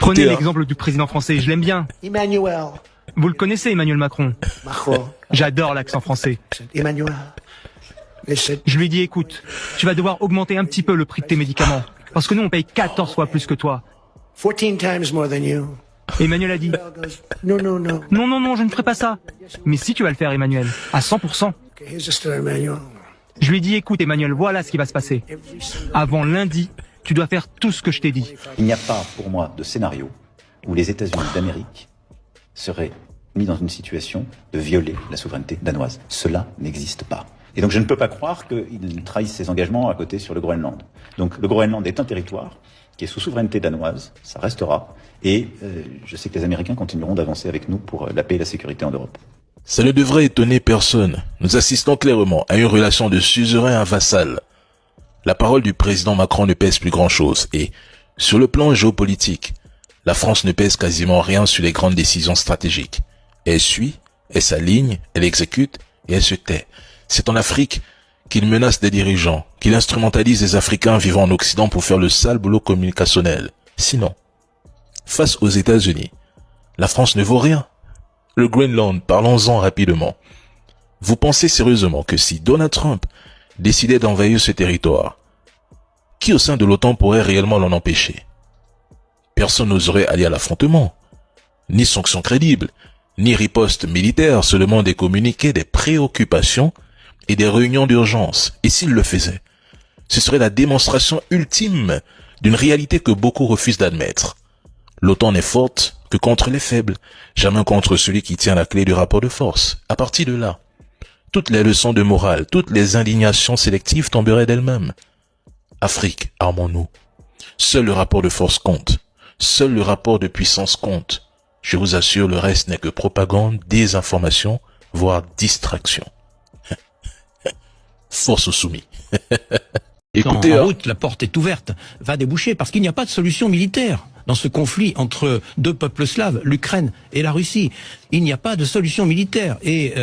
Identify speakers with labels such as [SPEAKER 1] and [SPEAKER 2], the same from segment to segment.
[SPEAKER 1] Prenez l'exemple du président français, je l'aime bien.
[SPEAKER 2] Emmanuel.
[SPEAKER 1] Vous le connaissez, Emmanuel Macron.
[SPEAKER 2] Macron.
[SPEAKER 1] J'adore l'accent français.
[SPEAKER 2] Emmanuel.
[SPEAKER 1] Je lui ai dit, écoute, tu vas devoir augmenter un petit peu le prix de tes médicaments. Parce que nous, on paye 14 fois plus que toi.
[SPEAKER 2] 14 times more than you.
[SPEAKER 1] Emmanuel a dit,
[SPEAKER 2] No, no, no.
[SPEAKER 1] non, non, non, je ne ferai pas ça. Mais si tu vas le faire, Emmanuel, à 100%.
[SPEAKER 2] Okay, here's the story, Emmanuel.
[SPEAKER 1] Je lui ai dit, écoute, Emmanuel, voilà ce qui va se passer. Avant lundi, tu dois faire tout ce que je t'ai dit.
[SPEAKER 3] Il n'y a pas, pour moi, de scénario où les États-Unis d'Amérique seraient mis dans une situation de violer la souveraineté danoise. Cela n'existe pas. Et donc je ne peux pas croire qu'ils trahissent ses engagements à côté sur le Groenland. Donc le Groenland est un territoire qui est sous souveraineté danoise, ça restera, et je sais que les Américains continueront d'avancer avec nous pour la paix et la sécurité en Europe.
[SPEAKER 4] Ça ne devrait étonner personne. Nous assistons clairement à une relation de suzerain à vassal. La parole du président Macron ne pèse plus grand-chose et, sur le plan géopolitique, la France ne pèse quasiment rien sur les grandes décisions stratégiques. Elle suit, elle s'aligne, elle exécute et elle se tait. C'est en Afrique qu'il menace des dirigeants, qu'il instrumentalise les Africains vivant en Occident pour faire le sale boulot communicationnel. Sinon, face aux États-Unis, la France ne vaut rien. Le Groenland, parlons-en rapidement. Vous pensez sérieusement que si Donald Trump décidait d'envahir ce territoire, qui au sein de l'OTAN pourrait réellement l'en empêcher? Personne n'oserait aller à l'affrontement. Ni sanctions crédibles, ni riposte militaire, seulement des communiqués, des préoccupations et des réunions d'urgence. Et s'il le faisait, ce serait la démonstration ultime d'une réalité que beaucoup refusent d'admettre. L'OTAN n'est forte que contre les faibles, jamais contre celui qui tient la clé du rapport de force. À partir de là, toutes les leçons de morale, toutes les indignations sélectives tomberaient d'elles-mêmes. Afrique, armons-nous. Seul le rapport de force compte. Seul le rapport de puissance compte. Je vous assure, le reste n'est que propagande, désinformation, voire distraction. Force aux soumis.
[SPEAKER 5] Écoutez, en route, la porte est ouverte, va déboucher, parce qu'il n'y a pas de solution militaire dans ce conflit entre deux peuples slaves, l'Ukraine et la Russie. Il n'y a pas de solution militaire. Et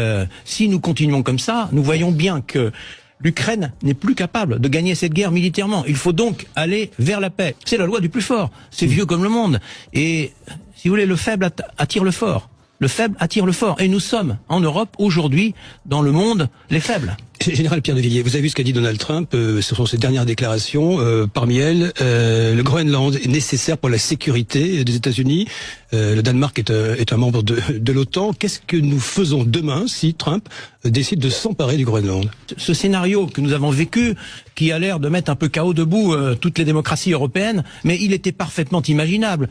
[SPEAKER 5] si nous continuons comme ça, nous voyons bien que l'Ukraine n'est plus capable de gagner cette guerre militairement. Il faut donc aller vers la paix. C'est la loi du plus fort. C'est vieux comme le monde. Et si vous voulez, le faible attire le fort. Le faible attire le fort. Et nous sommes, en Europe, aujourd'hui, dans le monde, les faibles.
[SPEAKER 6] Général Pierre de Villiers, vous avez vu ce qu'a dit Donald Trump, ce sont ses dernières déclarations, parmi elles, le Groenland est nécessaire pour la sécurité des États-Unis, le Danemark est un membre de l'OTAN. Qu'est-ce que nous faisons demain si Trump décide de s'emparer du Groenland?
[SPEAKER 5] Ce scénario que nous avons vécu, qui a l'air de mettre un peu KO debout toutes les démocraties européennes, mais il était parfaitement imaginable.